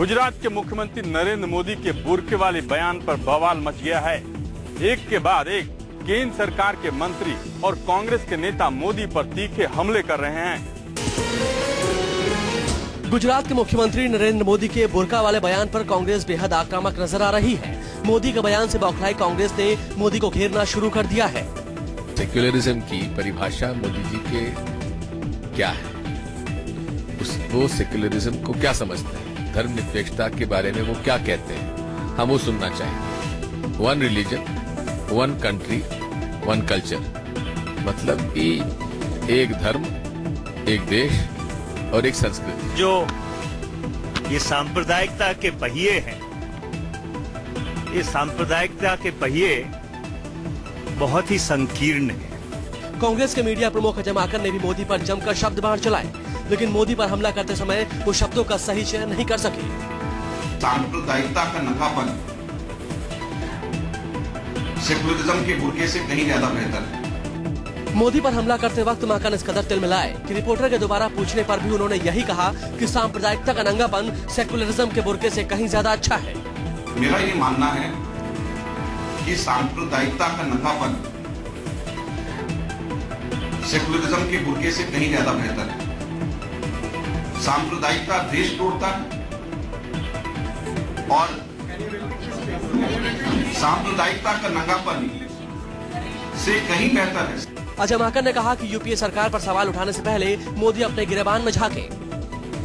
गुजरात के मुख्यमंत्री नरेंद्र मोदी के बुर्के वाले बयान पर बवाल मच गया है। एक के बाद एक केंद्र सरकार के मंत्री और कांग्रेस के नेता मोदी पर तीखे हमले कर रहे हैं। गुजरात के मुख्यमंत्री नरेंद्र मोदी के बुर्का वाले बयान पर कांग्रेस बेहद आक्रामक नजर आ रही है। मोदी के बयान से बौखलाई कांग्रेस ने मोदी को घेरना शुरू कर दिया है। सेक्युलरिज्म की परिभाषा मोदी जी के क्या है? वो सेक्युलरिज्म को क्या समझते हैं? धर्मनिरपेक्षता के बारे में वो क्या कहते हैं? हम वो सुनना चाहेंगे। One religion, one country, one culture, मतलब कि एक धर्म, एक देश और एक संस्कृति। जो ये सांप्रदायिकता के पहिए हैं, ये सांप्रदायिकता के पहिए बहुत ही संकीर्ण हैं। कांग्रेस के मीडिया प्रमुख अजय माकन ने भी मोदी पर जमकर शब्द बाढ़ चलाए, लेकिन मोदी पर हमला करते समय वो शब्दों का सही चयन नहीं कर सके। सांप्रदायिकता का नकापन सेकुलरिज्म के बुर्के से कहीं ज्यादा बेहतर है। मोदी पर हमला करते वक्त माकन इस कदर तिल मिलाए कि रिपोर्टर के दोबारा पूछने पर भी उन्होंने यही कहा कि सांप्रदायिकता का नंगापन सेकुलरिज्म के बुर्के से कहीं ज्यादा अच्छा है। मेरा ये मानना है कि सांप्रदायिकता का नंगापन सेकुलरिज्म के बुर्के से कहीं ज्यादा बेहतर है। सांप्रदायिकता देश तोड़ता है और सांप्रदायिकता का नंगापन से कहीं बेहतर है। अजय माकन ने कहा कि यूपीए सरकार पर सवाल उठाने से पहले मोदी अपने गिरेबान में झांके।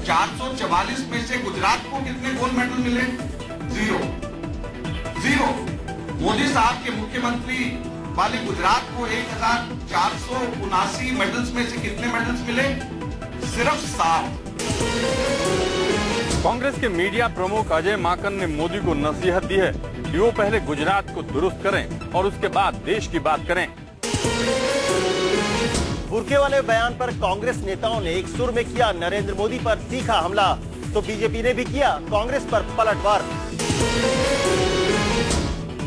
444 में से गुजरात को कितने गोल्ड मेडल मिले? जीरो। मोदी साहब के मुख्यमंत्री वाले गुजरात को 1479 मेडल्स में से कितने मेडल्स मिले? सिर्फ 7। कांग्रेस के मीडिया प्रमुख अजय माकन ने मोदी को नसीहत दी है कि वो पहले गुजरात को दुरुस्त करें और उसके बाद देश की बात करें। बुर्के वाले बयान पर कांग्रेस नेताओं ने एक सुर में किया नरेंद्र मोदी पर तीखा हमला, तो बीजेपी ने भी किया कांग्रेस पर पलटवार।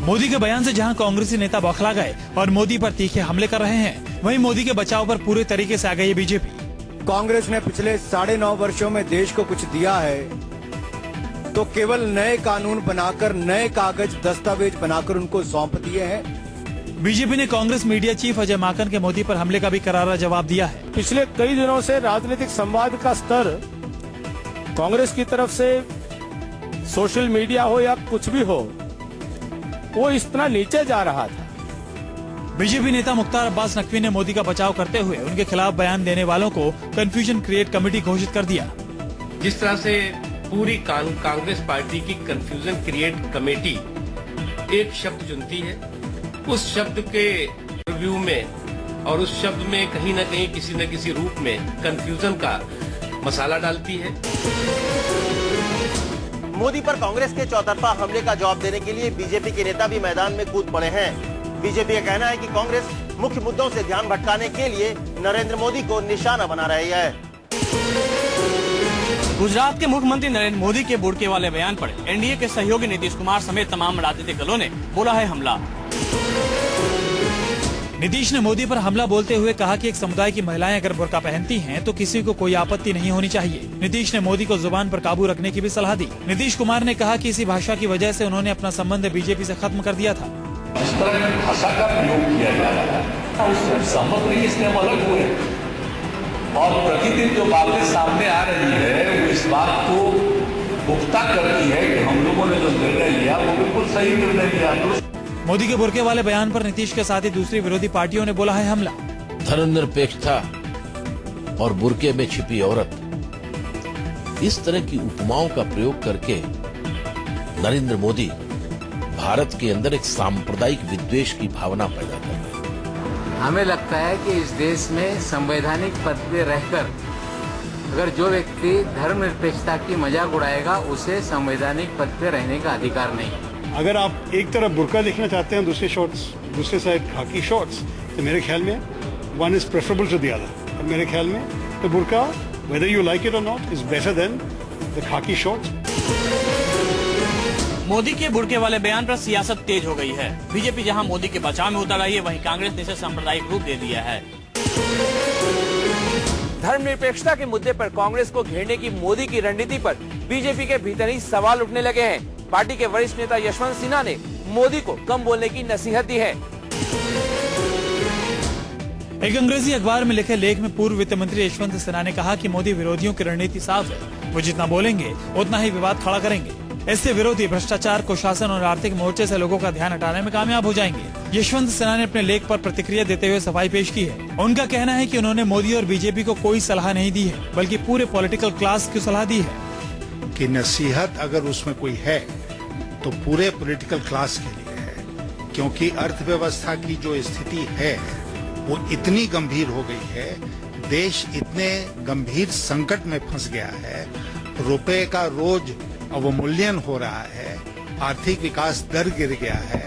मोदी के बयान से जहां कांग्रेसी नेता बौखला गए और मोदी पर तीखे हमले कर रहे हैं, वहीं मोदी के बचाव पर पूरे तरीके से आ गई है बीजेपी। कांग्रेस ने पिछले 9.5 वर्षों में देश को कुछ दिया है तो केवल नए कानून बनाकर, नए कागज दस्तावेज बनाकर उनको सौंप दिए हैं। बीजेपी ने कांग्रेस मीडिया चीफ अजय माकन के मोदी पर हमले का भी करारा जवाब दिया है। पिछले कई दिनों से राजनीतिक संवाद का स्तर कांग्रेस की तरफ से, सोशल मीडिया हो या कुछ भी हो, वो इतना नीचे जा रहा था। बीजेपी नेता मुख्तार अब्बास नकवी ने मोदी का बचाव करते हुए उनके खिलाफ बयान देने वालों को कंफ्यूजन क्रिएट कमेटी घोषित कर दिया। जिस तरह से पूरी कांग्रेस पार्टी की कंफ्यूजन क्रिएट कमेटी एक शब्द चुनती है, उस शब्द के रिव्यू में और उस शब्द में कहीं न कहीं किसी न किसी रूप में कंफ्यूजन का मसाला डालती है। मोदी पर कांग्रेस के चौतरफा हमले का जवाब देने के लिए बीजेपी के नेता भी मैदान में कूद पड़े हैं। बीजेपी का कहना है कि कांग्रेस मुख्य मुद्दों से ध्यान भटकाने के लिए नरेंद्र मोदी को निशाना बना रही है। गुजरात के मुख्यमंत्री नरेंद्र मोदी के बुर्के वाले बयान पर एनडीए के सहयोगी नीतीश कुमार समेत तमाम राजनीतिक दलों ने बोला है हमला। नीतीश ने मोदी पर हमला बोलते हुए कहा कि एक समुदाय की महिलाएं अगर बुर्का पहनती हैं तो किसी को कोई आपत्ति नहीं होनी चाहिए। नीतीश ने मोदी को जुबान पर काबू रखने की भी सलाह दी। नीतीश कुमार ने कहा कि इसी भाषा की वजह से उन्होंने अपना संबंध बीजेपी से खत्म कर दिया था। जिस तरह की भाषा का प्रयोग किया जा रहा है उससे सहमत नहीं, इसलिए हम अलग हुए। और प्रतिदिन जो बातें सामने आ रही है वो इस बात को पुख्ता करती है कि हम लोगों ने जो निर्णय लिया वो बिल्कुल सही निर्णय लिया। मोदी के बुर्के वाले बयान पर नीतीश के साथ ही दूसरी विरोधी पार्टियों ने बोला है हमला। धर्मनिरपेक्षता और बुर्के में छिपी औरत, इस तरह की उपमाओं का प्रयोग करके नरेंद्र मोदी भारत के अंदर एक सांप्रदायिक विद्वेष की भावना पैदा कर रहे हैं। हमें लगता है कि इस देश में संवैधानिक पद पे रहकर अगर जो व्यक्ति धर्मनिरपेक्षता की मजाक उड़ाएगा उसे संवैधानिक पद पे रहने का अधिकार नहीं। अगर आप एक तरफ बुर्का देखना चाहते हैं, दूसरे साइड खाकी शॉर्ट्स, तो मेरे ख्याल में one is preferable to the other. और मेरे ख्याल में तो बुर्का, वेदर यू लाइक इट और नॉट, is better than the khaki shorts. Modi के बुर्के वाले बयान पर सियासत तेज हो गई है। बीजेपी जहां मोदी के बचाव में उतर आई है, वहीं कांग्रेस ने इसे सांप्रदायिक रूप दे दिया है। धर्मनिरपेक्षता के मुद्दे पर कांग्रेस को घेरने की मोदी की रणनीति पर बीजेपी के भीतर ही सवाल उठने लगे हैं। पार्टी के वरिष्ठ नेता यशवंत सिन्हा ने मोदी को कम बोलने की नसीहत दी है। एक अंग्रेजी अखबार में लिखे लेख में पूर्व वित्त मंत्री यशवंत सिन्हा ने कहा कि मोदी विरोधियों की रणनीति साफ है, वो जितना बोलेंगे उतना ही विवाद खड़ा करेंगे। इससे विरोधी भ्रष्टाचार, कुशासन और आर्थिक मोर्चे से लोगों का ध्यान हटाने में कामयाब हो जाएंगे। यशवंत सिन्हा ने अपने लेख पर प्रतिक्रिया देते हुए सफाई पेश की है। उनका कहना है कि उन्होंने मोदी और बीजेपी को कोई सलाह नहीं दी है, बल्कि पूरे पॉलिटिकल क्लास की सलाह दी है कि नसीहत अगर उसमें कोई है तो पूरे पॉलिटिकल क्लास के लिए है, क्योंकि अर्थव्यवस्था की जो स्थिति है वो इतनी गंभीर हो गई है, देश इतने गंभीर संकट में फंस गया है, रुपए का रोज अवमूल्यन हो रहा है, आर्थिक विकास दर गिर गया है।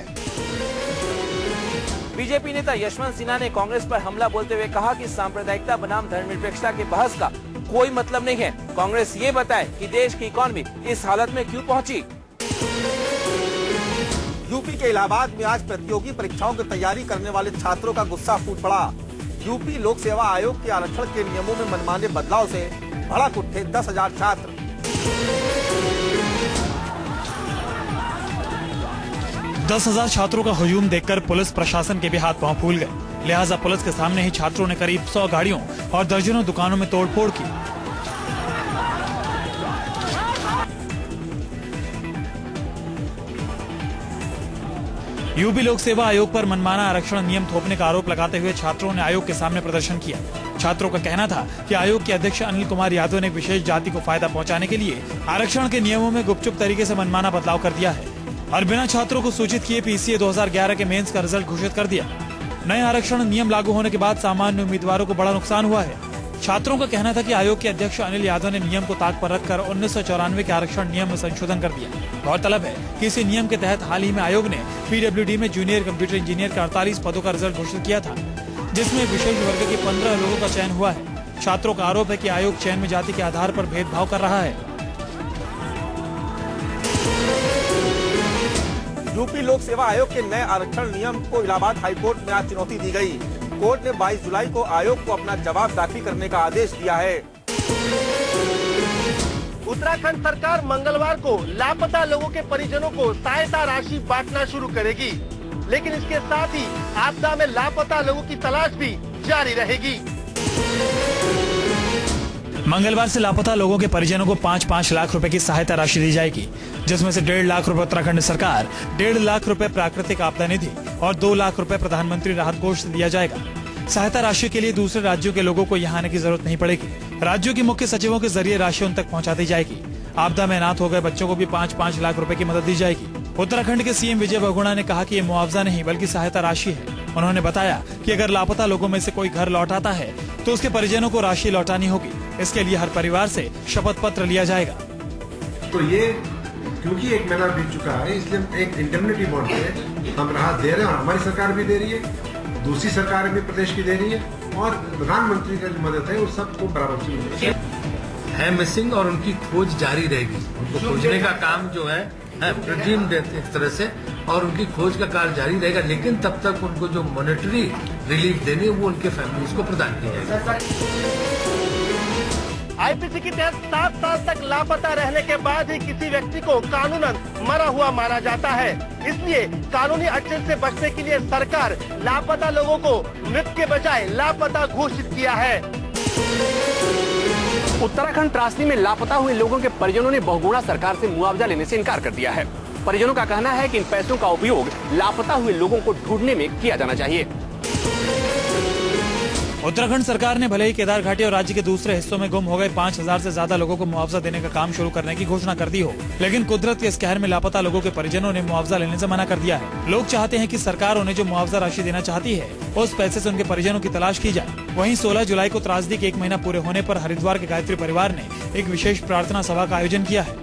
बीजेपी नेता यशवंत सिन्हा ने कांग्रेस पर हमला बोलते हुए कहा कि सांप्रदायिकता बनाम धर्मनिरपेक्षता के बहस का कोई मतलब नहीं है। कांग्रेस ये बताए कि देश की इकॉनमी इस हालत में क्यों पहुंची। यूपी के इलाहाबाद में आज प्रतियोगी परीक्षाओं की तैयारी करने वाले छात्रों का गुस्सा फूट पड़ा। यूपी लोक सेवा आयोग के आरक्षण के नियमों में मनमाने बदलाव से भड़क उठे 10,000 छात्र। 10,000 छात्रों का हुजूम देखकर पुलिस प्रशासन के भी हाथ पांव फूल गए। लिहाजा पुलिस के सामने ही छात्रों ने करीब 100 गाड़ियों और दर्जनों दुकानों में तोड़फोड़ की। यूपी लोक सेवा आयोग पर मनमाना आरक्षण नियम थोपने का आरोप लगाते हुए छात्रों ने आयोग के सामने प्रदर्शन किया। छात्रों का कहना था कि आयोग के अध्यक्ष अनिल कुमार यादव ने विशेष जाति को फायदा पहुंचाने के लिए आरक्षण के नियमों में गुपचुप तरीके से मनमाना बदलाव कर दिया है और बिना छात्रों को सूचित किए पीसीए 2011 के मेंस का रिजल्ट घोषित कर दिया। नए आरक्षण नियम लागू होने के बाद सामान्य उम्मीदवारों को बड़ा नुकसान हुआ है। छात्रों का कहना था कि आयोग के अध्यक्ष अनिल यादव ने नियम को ताक पर रखकर 1994 के आरक्षण नियम में संशोधन कर दिया। गौरतलब है कि इसी नियम के तहत हाल ही में आयोग ने पीडब्ल्यूडी में जूनियर कंप्यूटर इंजीनियर के 48 पदों का रिजल्ट घोषित किया था, जिसमें विशेष वर्ग के 15 लोगों का चयन हुआ है। छात्रों का आरोप है कि आयोग चयन में जाति के आधार पर भेदभाव कर रहा है। यूपी लोक सेवा आयोग के नए आरक्षण नियम को इलाहाबाद हाईकोर्ट में आज चुनौती दी गई। कोर्ट ने 22 जुलाई को आयोग को अपना जवाब दाखिल करने का आदेश दिया है। उत्तराखंड सरकार मंगलवार को लापता लोगों के परिजनों को सहायता राशि बांटना शुरू करेगी, लेकिन इसके साथ ही आपदा में लापता लोगों की तलाश भी जारी रहेगी। मंगलवार से लापता लोगों के परिजनों को 5-5 लाख रुपए की सहायता राशि दी जाएगी, जिसमें से 1.5 लाख रुपए उत्तराखंड सरकार, 1.5 लाख रुपए प्राकृतिक आपदा निधि और 2 लाख रुपए प्रधानमंत्री राहत कोष से दिया जाएगा। सहायता राशि के लिए दूसरे राज्यों के लोगों को यहाँ आने की जरूरत नहीं पड़ेगी। राज्यों के मुख्य सचिवों के जरिए राशि उन तक पहुँचा दी जाएगी। आपदा में अनाथ हो गए बच्चों को भी 5-5 लाख रुपए की मदद दी जाएगी। उत्तराखंड के सीएम विजय बहुगुणा ने कहा कि ये मुआवजा नहीं बल्कि सहायता राशि है। उन्होंने बताया कि अगर लापता लोगों में से कोई घर लौटाता है तो उसके परिजनों को राशि लौटानी होगी। इसके लिए हर परिवार से शपथ पत्र लिया जाएगा। तो ये क्योंकि 1 महीना बीत चुका है, इसलिए एक इंडemnity बॉन्ड पे हम राहत दे रहे हैं। हमारी सरकार भी दे रही है, दूसरी सरकार भी प्रदेश की दे रही है और प्रधानमंत्री का जो मदद है वो सबको बराबर से मिलेगी। है मिसिंग और उनकी खोज जारी रहेगी। उनको खोजने का काम जो है प्रतिदिन देते एक तरह से, और उनकी खोज का कार्य जारी रहेगा, लेकिन तब तक उनको जो मॉनेटरी रिलीफ देनी है वो उनके फैमिलीज को प्रदान की जाएगी। आईपीसी के तहत 7 साल तक लापता रहने के बाद ही किसी व्यक्ति को कानूनन मरा हुआ माना जाता है। इसलिए कानूनी अड़चन से बचने के लिए सरकार लापता लोगों को मृत के बजाय लापता घोषित किया है। उत्तराखंड त्रासदी में लापता हुए लोगों के परिजनों ने बहुगुणा सरकार से मुआवजा लेने से इनकार कर दिया है। परिजनों का कहना है कि इन पैसों का उपयोग लापता हुए लोगों को ढूंढने में किया जाना चाहिए। उत्तराखंड सरकार ने भले ही केदार घाटी और राज्य के दूसरे हिस्सों में गुम हो गए 5,000 से ज्यादा लोगों को मुआवजा देने का काम शुरू करने की घोषणा कर दी हो, लेकिन कुदरत के इस कहर में लापता लोगों के परिजनों ने मुआवजा लेने से मना कर दिया है। लोग चाहते हैं कि सरकार उन्हें जो मुआवजा राशि देना चाहती है उस पैसे से उनके परिजनों की तलाश की जाए। वहीं 16 जुलाई को त्रासदी के 1 महीना पूरे होने पर हरिद्वार के गायत्री परिवार ने एक विशेष प्रार्थना सभा का आयोजन किया है।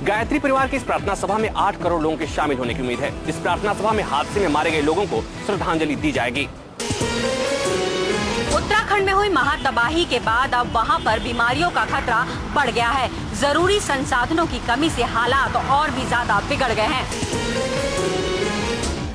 गायत्री परिवार की इस प्रार्थना सभा में 8 करोड़ लोगों के शामिल होने की उम्मीद है। इस प्रार्थना सभा में हादसे में मारे गए लोगों को श्रद्धांजलि दी जाएगी। उत्तराखंड में हुई महातबाही के बाद अब वहां पर बीमारियों का खतरा बढ़ गया है। जरूरी संसाधनों की कमी से हालात और भी ज्यादा बिगड़ गए हैं।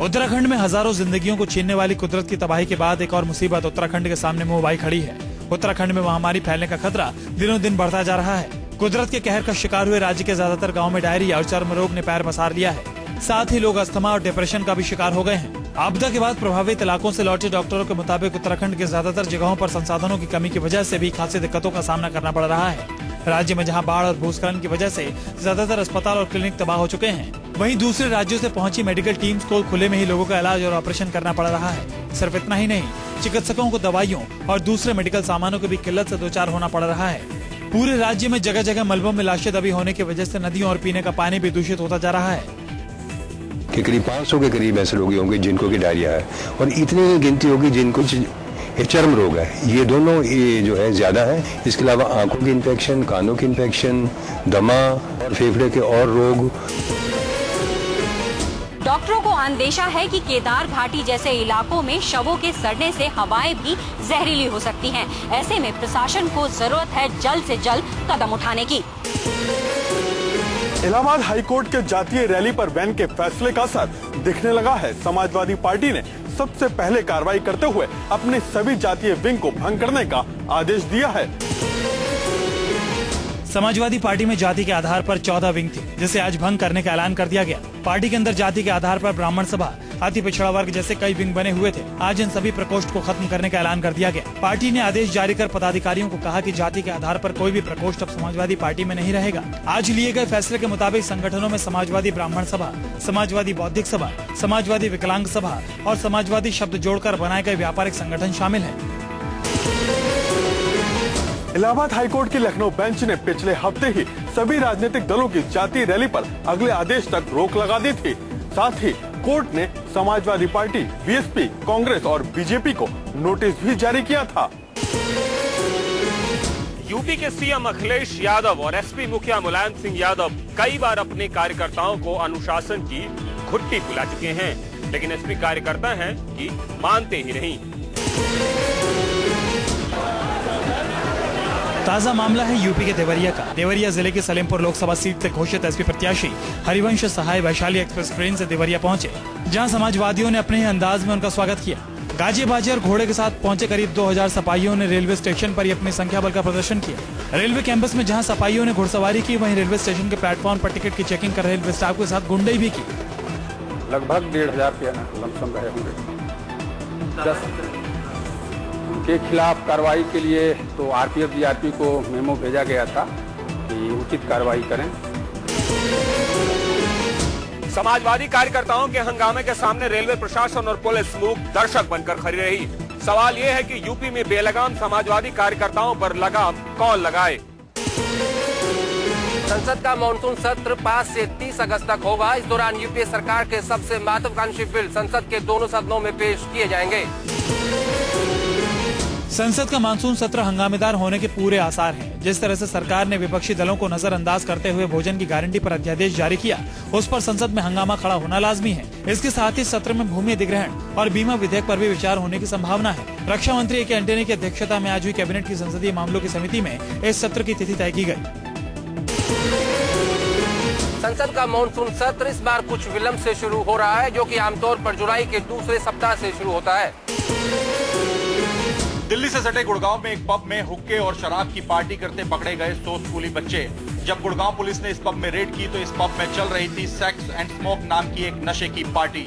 उत्तराखंड में हजारों जिंदगियों को छीनने वाली कुदरत की तबाही के बाद एक और मुसीबत उत्तराखंड के सामने मुंह उबाई खड़ी है। उत्तराखंड में महामारी फैलने का खतरा दिनों दिन बढ़ता जा रहा है। कुदरत के कहर का शिकार हुए राज्य के ज्यादातर गाँव में डायरिया और चर्म रोग ने पैर पसार लिया है। साथ ही लोग अस्थमा और डिप्रेशन का भी शिकार हो गए हैं। आपदा के बाद प्रभावित इलाकों से लौटे डॉक्टरों के मुताबिक उत्तराखंड के ज्यादातर जगहों पर संसाधनों की कमी की वजह से भी खासी दिक्कतों का सामना करना पड़ रहा है। राज्य में जहां बाढ़ और भूस्खलन की वजह से ज्यादातर अस्पताल और क्लिनिक तबाह हो चुके हैं, वहीं दूसरे राज्यों से पहुंची मेडिकल टीम्स को खुले में ही लोगों का इलाज और ऑपरेशन करना पड़ रहा है। सिर्फ इतना ही नहीं, चिकित्सकों को दवाइयों और दूसरे मेडिकल सामानों की भी किल्लत से दो चार होना पड़ रहा है। पूरे राज्य में जगह जगह मलबों में लाशें दबी होने की वजह से नदियों और पीने का पानी भी दूषित होता जा रहा है। कि करीब 500 के करीब ऐसे लोग होंगे जिनको की डायरिया है और इतनी ही गिनती होगी जिनको चर्म रोग है। ये दोनों ये जो है ज्यादा है। इसके अलावा आंखों की इन्फेक्शन, कानों की इन्फेक्शन, दमा और फेफड़े के और रोग। डॉक्टरों को अंदेशा है कि केदार घाटी जैसे इलाकों में शवों के सड़ने से हवाएं भी जहरीली हो सकती हैं। ऐसे में प्रशासन को जरूरत है जल्द से जल्द कदम उठाने की। इलाहाबाद हाईकोर्ट के जातीय रैली पर बैन के फैसले का असर दिखने लगा है। समाजवादी पार्टी ने सबसे पहले कार्रवाई करते हुए अपने सभी जातीय विंग को भंग करने का आदेश दिया है। समाजवादी पार्टी में जाति के आधार पर 14 विंग थी, जिसे आज भंग करने का ऐलान कर दिया गया। पार्टी के अंदर जाति के आधार पर ब्राह्मण सभा, अति पिछड़ा वर्ग जैसे कई विंग बने हुए थे। आज इन सभी प्रकोष्ठ को खत्म करने का ऐलान कर दिया गया। पार्टी ने आदेश जारी कर पदाधिकारियों को कहा कि जाति के आधार पर कोई भी प्रकोष्ठ अब समाजवादी पार्टी में नहीं रहेगा। आज लिए गए फैसले के मुताबिक संगठनों में समाजवादी ब्राह्मण सभा, समाजवादी बौद्धिक सभा, समाजवादी विकलांग सभा और समाजवादी शब्द जोड़कर बनाए गए व्यापारिक संगठन शामिल हैं। इलाहाबाद हाईकोर्ट की लखनऊ बेंच ने पिछले हफ्ते ही सभी राजनीतिक दलों की जातीय रैली पर अगले आदेश तक रोक लगा दी थी। साथ ही कोर्ट ने समाजवादी पार्टी, बीएसपी, कांग्रेस और बीजेपी को नोटिस भी जारी किया था। यूपी के सीएम अखिलेश यादव और एसपी मुखिया मुलायम सिंह यादव कई बार अपने कार्यकर्ताओं को अनुशासन की घुट्टी पिला चुके हैं, लेकिन एसपी कार्यकर्ता हैं कि मानते ही नहीं। ताजा मामला है यूपी के देवरिया का। देवरिया जिले के सलेमपुर लोकसभा सीट से घोषित एसपी प्रत्याशी हरिवंश सहाय वैशाली एक्सप्रेस ट्रेन से देवरिया पहुंचे, जहां समाजवादियों ने अपने ही अंदाज में उनका स्वागत किया। गाजे बाजे और घोड़े के साथ पहुंचे करीब 2000 सपाहियों ने रेलवे स्टेशन पर ही अपनी संख्या बल का प्रदर्शन किया। रेलवे कैंपस में जहां सपाहियों ने घुड़सवारी की, वहीं रेलवे स्टेशन के प्लेटफॉर्म पर टिकट की चेकिंग कर रेलवे स्टाफ के साथ गुंडई भी की। लगभग 1500 के लमसम रहे होंगे। के खिलाफ कार्रवाई के लिए तो आरपीएफ जीआरपी को मेमो भेजा गया था कि उचित कार्रवाई करें। समाजवादी कार्यकर्ताओं के हंगामे के सामने रेलवे प्रशासन और पुलिस मूक दर्शक बनकर खड़ी रही। सवाल ये है कि यूपी में बेलगाम समाजवादी कार्यकर्ताओं पर लगाम कौन लगाए। संसद का मानसून सत्र 5 से 30 अगस्त तक होगा। इस दौरान यूपीए सरकार के सबसे महत्वाकांक्षी बिल संसद के दोनों सदनों में पेश किए जाएंगे। संसद का मानसून सत्र हंगामेदार होने के पूरे आसार हैं। जिस तरह से सरकार ने विपक्षी दलों को नजरअंदाज करते हुए भोजन की गारंटी पर अध्यादेश जारी किया, उस पर संसद में हंगामा खड़ा होना लाजमी है। इसके साथ ही सत्र में भूमि अधिग्रहण और बीमा विधेयक पर भी विचार होने की संभावना है। रक्षा मंत्री ए के एंटनी की अध्यक्षता में आज हुई कैबिनेट की संसदीय मामलों की समिति में इस सत्र की तिथि तय की गयी। संसद का मानसून सत्र इस बार कुछ विलंब से शुरू हो रहा है, जो कि आमतौर पर जुलाई के दूसरे सप्ताह से शुरू होता है। दिल्ली से सटे गुड़गांव में एक पब में हुक्के और शराब की पार्टी करते पकड़े गए 100 स्कूली बच्चे। जब गुड़गांव पुलिस ने इस पब में रेड की तो इस पब में चल रही थी सेक्स एंड स्मोक नाम की एक नशे की पार्टी।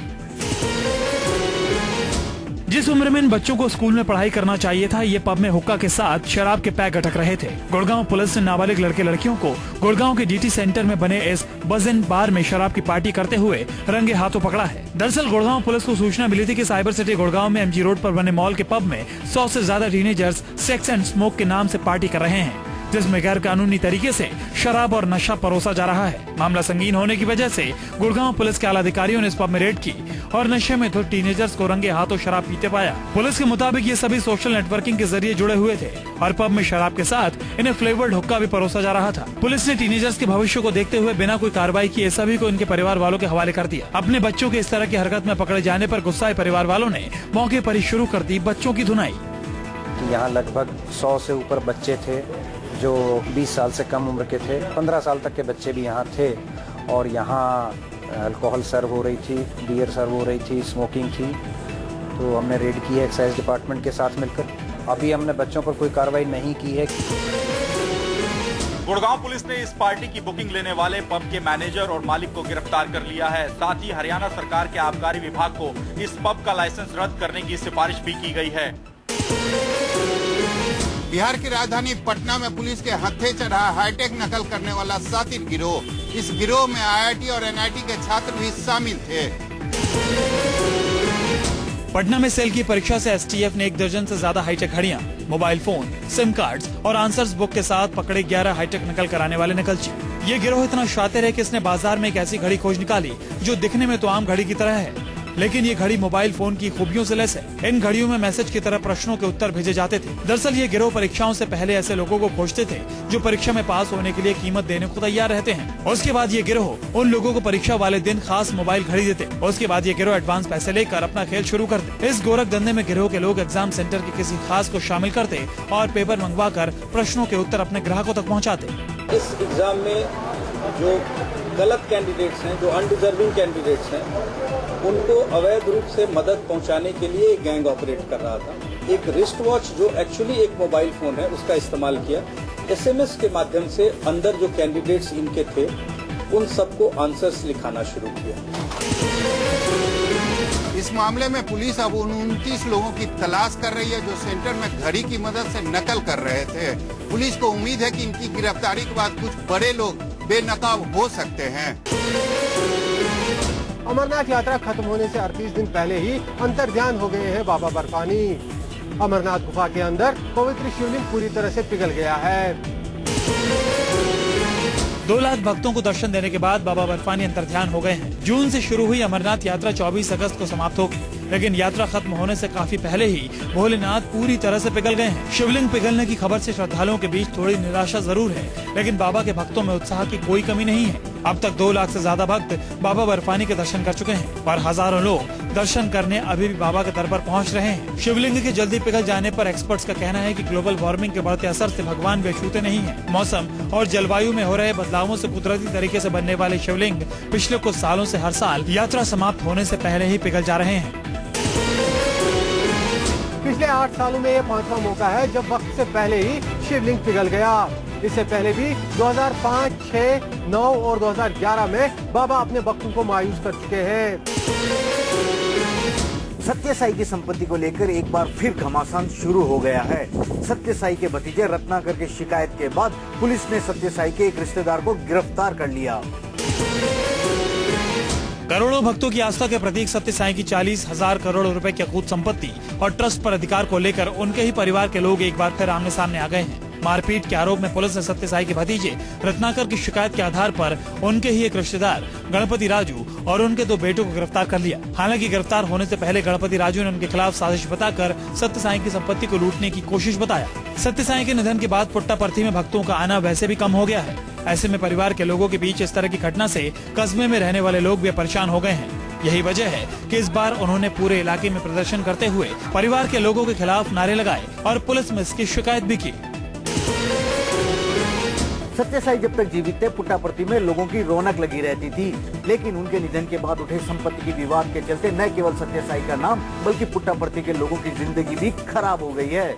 जिस उम्र में इन बच्चों को स्कूल में पढ़ाई करना चाहिए था, ये पब में हुक्का के साथ शराब के पैक अटक रहे थे। गुड़गांव पुलिस ने नाबालिग लड़के लड़कियों को गुड़गांव के डीटी सेंटर में बने इस बज एंड बार में शराब की पार्टी करते हुए रंगे हाथों पकड़ा है। दरअसल गुड़गांव पुलिस को सूचना मिली थी कि साइबर सिटी गुड़गांव में एमजी रोड पर बने मॉल के पब में 100 से ज्यादा टीनेजर्स सेक्स एंड स्मोक के नाम से पार्टी कर रहे हैं, जिसमें गैर कानूनी तरीके से शराब और नशा परोसा जा रहा है। मामला संगीन होने की वजह से गुड़गांव पुलिस के आला अधिकारियों ने इस पब में रेड की और नशे में धुत टीनेजर्स को रंगे हाथों शराब पीते पाया। पुलिस के मुताबिक ये सभी सोशल नेटवर्किंग के जरिए जुड़े हुए थे और पब में शराब के साथ इन्हें फ्लेवर्ड हुक्का भी परोसा जा रहा था। पुलिस ने टीनेजर्स के भविष्य को देखते हुए बिना कोई कार्रवाई किए सभी को इनके परिवार वालों के हवाले कर दिया। अपने बच्चों के इस तरह की हरकत में पकड़े जाने पर गुस्साए परिवार वालों ने मौके पर ही शुरू कर दी बच्चों की धुनाई। यहाँ लगभग 100 से ऊपर बच्चे थे जो 20 साल से कम उम्र के थे। 15 साल तक के बच्चे भी यहाँ थे और यहाँ अल्कोहल सर्व हो रही थी, बियर सर्व हो रही थी, स्मोकिंग थी। तो हमने रेड की है एक्साइज डिपार्टमेंट के साथ मिलकर। अभी हमने बच्चों पर कोई कार्रवाई नहीं की है। गुड़गांव पुलिस ने इस पार्टी की बुकिंग लेने वाले पब के मैनेजर और मालिक को गिरफ्तार कर लिया है। साथ ही हरियाणा सरकार के आबकारी विभाग को इस पब का लाइसेंस रद्द करने की सिफारिश भी की गई है। बिहार की राजधानी पटना में पुलिस के हत्थे चढ़ा हाईटेक नकल करने वाला शातिर गिरोह। इस गिरोह में IIT और NIT के छात्र भी शामिल थे। पटना में सेल की परीक्षा से STF ने 1 दर्जन से ज्यादा हाईटेक घड़ियां, मोबाइल फोन, सिम कार्ड्स और आंसर्स बुक के साथ पकड़े 11 हाईटेक नकल कराने वाले नकलची। ये गिरोह इतना शातिर है कि इसने बाजार में एक ऐसी घड़ी खोज निकाली जो दिखने में तो आम घड़ी की तरह है, लेकिन ये घड़ी मोबाइल फोन की खूबियों से लैस है। इन घड़ियों में मैसेज की तरह प्रश्नों के उत्तर भेजे जाते थे। दरअसल ये गिरोह परीक्षाओं से पहले ऐसे लोगों को खोजते थे जो परीक्षा में पास होने के लिए कीमत देने को तैयार रहते हैं। उसके बाद ये गिरोह उन लोगों को परीक्षा वाले दिन खास मोबाइल घड़ी देते। उसके बाद ये गिरोह एडवांस पैसे लेकर अपना खेल शुरू करते। इस गोरख धंधे में गिरोह के लोग एग्जाम सेंटर के किसी खास को शामिल करते और पेपर मंगवा कर प्रश्नों के उत्तर अपने ग्राहकों तक पहुँचाते। इस एग्जाम में जो गलत कैंडिडेट्स हैं, जो अनडिजर्विंग कैंडिडेट्स हैं, उनको अवैध रूप से मदद पहुंचाने के लिए एक गैंग ऑपरेट कर रहा था। एक रिस्ट वॉच जो एक्चुअली एक मोबाइल फोन है उसका इस्तेमाल किया। SMS के माध्यम से अंदर जो कैंडिडेट्स इनके थे उन सबको आंसर्स लिखाना शुरू किया। इस मामले में पुलिस अब उन 29 लोगों की तलाश कर रही है जो सेंटर में घड़ी की मदद से नकल कर रहे थे। पुलिस को उम्मीद है कि इनकी गिरफ्तारी के बाद कुछ बड़े लोग बेनकाब हो सकते हैं। अमरनाथ यात्रा खत्म होने से 38 दिन पहले ही अंतर्ध्यान हो गए हैं बाबा बर्फानी। अमरनाथ गुफा के अंदर पवित्र शिवलिंग पूरी तरह से पिघल गया है। 2 लाख भक्तों को दर्शन देने के बाद बाबा बर्फानी अंतर्ध्यान हो गए हैं। जून से शुरू हुई अमरनाथ यात्रा 24 अगस्त को समाप्त होगी, लेकिन यात्रा खत्म होने से काफी पहले ही भोलेनाथ पूरी तरह से पिघल गए हैं। शिवलिंग पिघलने की खबर से श्रद्धालुओं के बीच थोड़ी निराशा जरूर है, लेकिन बाबा के भक्तों में उत्साह की कोई कमी नहीं है। अब तक 2 लाख से ज्यादा भक्त बाबा बर्फानी के दर्शन कर चुके हैं और हजारों लोग दर्शन करने अभी भी बाबा के दर पर पहुंच रहे हैं। शिवलिंग के जल्दी पिघल जाने पर एक्सपर्ट्स का कहना है कि ग्लोबल वार्मिंग के बढ़ते असर से भगवान भी अछूते नहीं हैं। मौसम और जलवायु में हो रहे बदलावों से कुदरती तरीके से बनने वाले शिवलिंग पिछले कुछ सालों से हर साल यात्रा समाप्त होने से पहले ही पिघल जा रहे हैं। पिछले 8 सालों में ये 5वां मौका है जब वक्त से पहले ही शिवलिंग पिघल गया। इससे पहले भी 2005, 6, 9 और 2011 में बाबा अपने भक्तों को मायूस कर चुके हैं। सत्य साई की संपत्ति को लेकर एक बार फिर घमासान शुरू हो गया है। सत्य साई के भतीजे रत्नाकर की शिकायत के बाद पुलिस ने सत्य साई के एक रिश्तेदार को गिरफ्तार कर लिया। करोड़ों भक्तों की आस्था के प्रतीक सत्य साई की 40,000 करोड़ रुपए की अकूत संपत्ति और ट्रस्ट पर अधिकार को लेकर उनके ही परिवार के लोग एक बार फिर आमने सामने आ गए हैं। मारपीट के आरोप में पुलिस ने सत्य साई के भतीजे रत्नाकर की शिकायत के आधार पर उनके ही एक रिश्तेदार गणपति राजू और उनके 2 बेटों को गिरफ्तार कर लिया। हालांकि गिरफ्तार होने से पहले गणपति राजू ने उनके खिलाफ साजिश बताकर सत्य साई की संपत्ति को लूटने की कोशिश बताया। सत्य साई के निधन के बाद पुट्टापर्थी में भक्तों का आना वैसे भी कम हो गया है। ऐसे में परिवार के लोगों के बीच इस तरह की घटना से कस्बे में रहने वाले लोग भी परेशान हो गए हैं। यही वजह है कि इस बार उन्होंने पूरे इलाके में प्रदर्शन करते हुए परिवार के लोगों के खिलाफ नारे लगाए और पुलिस में इसकी शिकायत भी की। सत्य साई जब तक जीवित थे पुट्टापर्थी में लोगों की रौनक लगी रहती थी, लेकिन उनके निधन के बाद उठे संपत्ति की विवाद के चलते न केवल सत्य साई का नाम बल्कि पुट्टापर्थी के लोगों की जिंदगी भी खराब हो गई है।